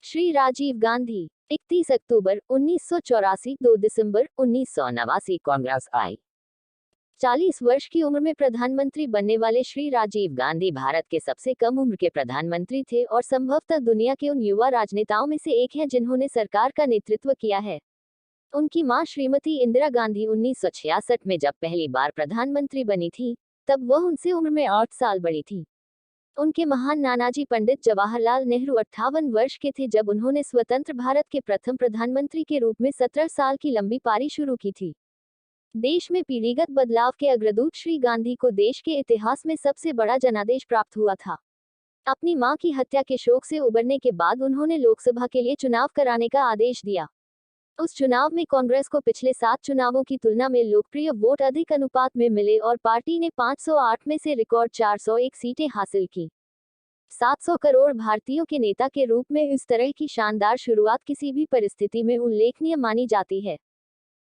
श्री राजीव गांधी 31 अक्टूबर 1984 2 दिसंबर 1989 कांग्रेस आई। 40 वर्ष की उम्र में प्रधानमंत्री बनने वाले श्री राजीव गांधी भारत के सबसे कम उम्र के प्रधानमंत्री थे और संभवतः दुनिया के उन युवा राजनेताओं में से एक हैं जिन्होंने सरकार का नेतृत्व किया है। उनकी मां श्रीमती इंदिरा गांधी 1966 में जब पहली बार प्रधानमंत्री बनी थी, तब वह उनसे उम्र में 8 साल बड़ी थी। उनके महान नानाजी पंडित जवाहरलाल नेहरू 58 वर्ष के थे जब उन्होंने स्वतंत्र भारत के प्रथम प्रधानमंत्री के रूप में 17 साल की लंबी पारी शुरू की थी। देश में पीढ़ीगत बदलाव के अग्रदूत श्री गांधी को देश के इतिहास में सबसे बड़ा जनादेश प्राप्त हुआ था। अपनी मां की हत्या के शोक से उबरने के बाद उन्होंने लोकसभा के लिए चुनाव कराने का आदेश दिया। उस चुनाव में कांग्रेस को पिछले 7 चुनावों की तुलना में लोकप्रिय वोट अधिक अनुपात में मिले और पार्टी ने 508 में से रिकॉर्ड 401 सीटें हासिल की। 700 करोड़ भारतीयों के नेता के रूप में इस तरह की शानदार शुरुआत किसी भी परिस्थिति में उल्लेखनीय मानी जाती है।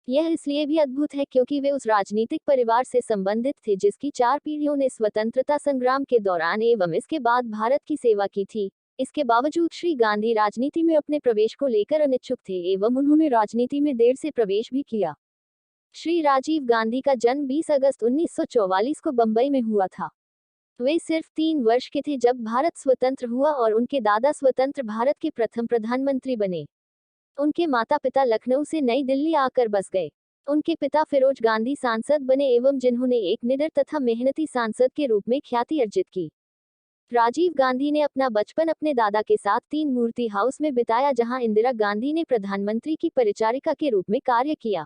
यह इसलिए भी अद्भुत है क्योंकि वे उस राजनीतिक परिवार से संबंधित थे जिसकी 4 पीढ़ियों ने स्वतंत्रता संग्राम के दौरान एवं इसके बाद भारत की सेवा की थी। इसके बावजूद श्री गांधी राजनीति में अपने प्रवेश को लेकर अनिच्छुक थे एवं उन्होंने राजनीति में देर से प्रवेश भी किया। श्री राजीव गांधी का जन्म 20 अगस्त 1944 को बंबई में हुआ था। वे सिर्फ 3 वर्ष के थे जब भारत स्वतंत्र हुआ और उनके दादा स्वतंत्र भारत के प्रथम प्रधानमंत्री बने। उनके माता पिता लखनऊ से नई दिल्ली आकर बस गए। उनके पिता फिरोज गांधी सांसद बने एवं जिन्होंने एक निडर तथा मेहनती सांसद के रूप में ख्याति अर्जित की। राजीव गांधी ने अपना बचपन अपने दादा के साथ 3 मूर्ति हाउस में बिताया जहां इंदिरा गांधी ने प्रधानमंत्री की परिचारिका के रूप में कार्य किया।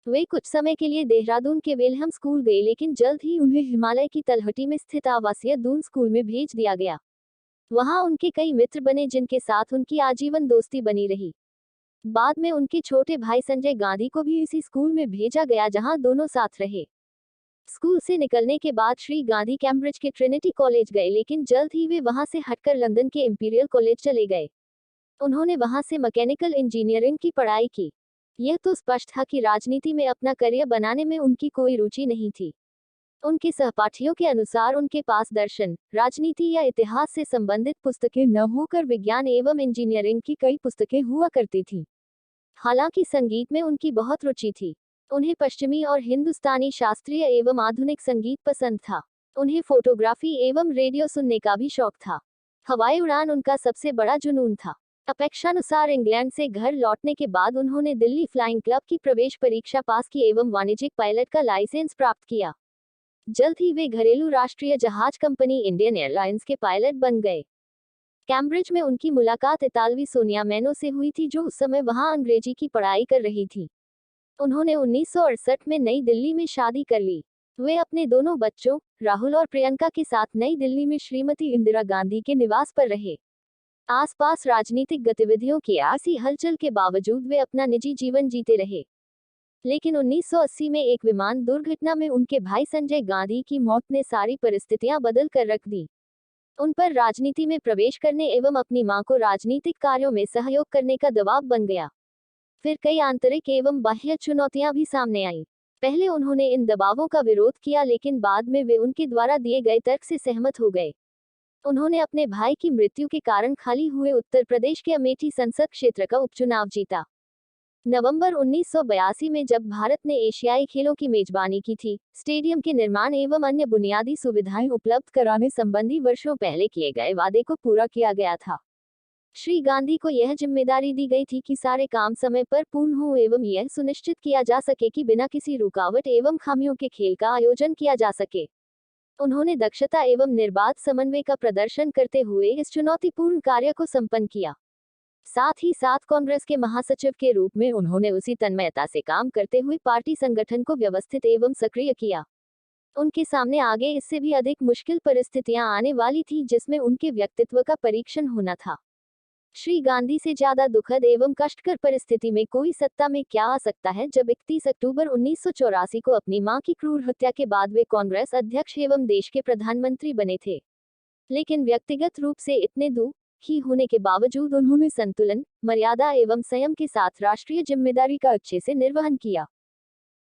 वे कुछ समय के लिए देहरादून के वेलहम स्कूल गए लेकिन जल्द ही उन्हें हिमालय की तलहटी में स्थित आवासीय दून स्कूल में भेज दिया गया। वहां उनके कई मित्र बने जिनके साथ उनकी आजीवन दोस्ती बनी रही। बाद में उनके छोटे भाई संजय गांधी को भी इसी स्कूल में भेजा गया जहां दोनों साथ रहे। स्कूल से निकलने के बाद श्री गांधी कैम्ब्रिज के ट्रिनिटी कॉलेज गए लेकिन जल्द ही वे वहां से हटकर लंदन के इंपीरियल कॉलेज चले गए। उन्होंने वहां से मैकेनिकल इंजीनियरिंग की पढ़ाई की। यह तो स्पष्ट था कि राजनीति में अपना करियर बनाने में उनकी कोई रुचि नहीं थी। उनके सहपाठियों के अनुसार उनके पास दर्शन, राजनीति या इतिहास से संबंधित पुस्तकें न होकर विज्ञान एवं इंजीनियरिंग की कई पुस्तकें हुआ करती थीं। हालांकि संगीत में उनकी बहुत रुचि थी। उन्हें पश्चिमी और हिंदुस्तानी शास्त्रीय एवं आधुनिक संगीत पसंद था। उन्हें फोटोग्राफी एवं रेडियो सुनने का भी शौक था। हवाई उड़ान उनका सबसे बड़ा जुनून था। अपेक्षानुसार इंग्लैंड से घर लौटने के बाद उन्होंने दिल्ली फ्लाइंग क्लब की प्रवेश परीक्षा पास की एवं वाणिज्यिक पायलट का लाइसेंस प्राप्त किया। जल्द ही वे घरेलू राष्ट्रीय जहाज कंपनी इंडियन एयरलाइंस के पायलट बन गए। कैम्ब्रिज में उनकी मुलाकात इतालवी सोनिया मैनो से हुई थी जो उस समय वहां अंग्रेजी की पढ़ाई कर रही थी। उन्होंने 1968 में नई दिल्ली में शादी कर ली। वे अपने दोनों बच्चों राहुल और प्रियंका के साथ नई दिल्ली में श्रीमती इंदिरा गांधी के निवास पर रहे। आसपास राजनीतिक गतिविधियों की ऐसी हलचल के बावजूद वे अपना निजी जीवन जीते रहे। लेकिन 1980 में एक विमान दुर्घटना में उनके भाई संजय गांधी की मौत ने सारी परिस्थितियां बदल कर रख दी। उन पर राजनीति में प्रवेश करने एवं अपनी मां को राजनीतिक कार्यों में सहयोग करने का दबाव बन गया। फिर कई आंतरिक एवं बाह्य चुनौतियां भी सामने आईं। पहले उन्होंने इन दबावों का विरोध किया लेकिन बाद में वे उनके द्वारा दिए गए तर्क से सहमत हो गए। उन्होंने अपने भाई की मृत्यु के कारण खाली हुए उत्तर प्रदेश के अमेठी संसद क्षेत्र का उपचुनाव जीता। नवंबर 1982 में जब भारत ने एशियाई खेलों की मेजबानी की थी, स्टेडियम के निर्माण एवं अन्य बुनियादी सुविधाएं उपलब्ध कराने संबंधी वर्षों पहले किए गए वादे को पूरा किया गया था। श्री गांधी को यह जिम्मेदारी दी गई थी कि सारे काम समय पर पूर्ण हो एवं यह सुनिश्चित किया जा सके कि बिना किसी रुकावट एवं खामियों के खेल का आयोजन किया जा सके। उन्होंने दक्षता एवं निर्बाध समन्वय का प्रदर्शन करते हुए इस चुनौतीपूर्ण कार्य को संपन्न किया। साथ ही साथ कांग्रेस के महासचिव के रूप में उन्होंने उसी तन्मयता से काम करते हुए पार्टी संगठन को व्यवस्थित एवं सक्रिय किया। उनके सामने आगे इससे भी अधिक मुश्किल परिस्थितियां आने वाली थी जिसमें उनके व्यक्तित्व का परीक्षण होना था। श्री गांधी से ज्यादा दुखद एवं कष्टकर परिस्थिति में कोई सत्ता में क्या आ सकता है जब 31 अक्टूबर 1984 को अपनी मां की क्रूर हत्या के बाद वे कांग्रेस अध्यक्ष एवं देश के प्रधानमंत्री बने थे। लेकिन व्यक्तिगत रूप से इतने दुखी होने के बावजूद उन्होंने संतुलन, मर्यादा एवं संयम के साथ राष्ट्रीय जिम्मेदारी का अच्छे से निर्वहन किया।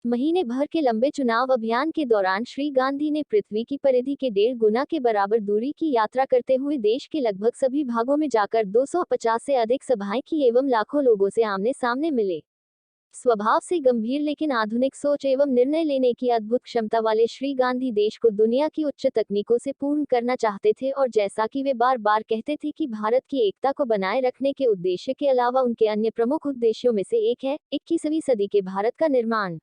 महीने भर के लंबे चुनाव अभियान के दौरान श्री गांधी ने पृथ्वी की परिधि के 1.5 गुना के बराबर दूरी की यात्रा करते हुए देश के लगभग सभी भागों में जाकर 250 से अधिक सभाएं की एवं लाखों लोगों से आमने सामने मिले। स्वभाव से गंभीर लेकिन आधुनिक सोच एवं निर्णय लेने की अद्भुत क्षमता वाले श्री गांधी देश को दुनिया की उच्च तकनीकों से पूर्ण करना चाहते थे और जैसा कि वे बार बार कहते थे कि भारत की एकता को बनाए रखने के उद्देश्य के अलावा उनके अन्य प्रमुख उद्देश्यों में से एक है 21वीं सदी के भारत का निर्माण।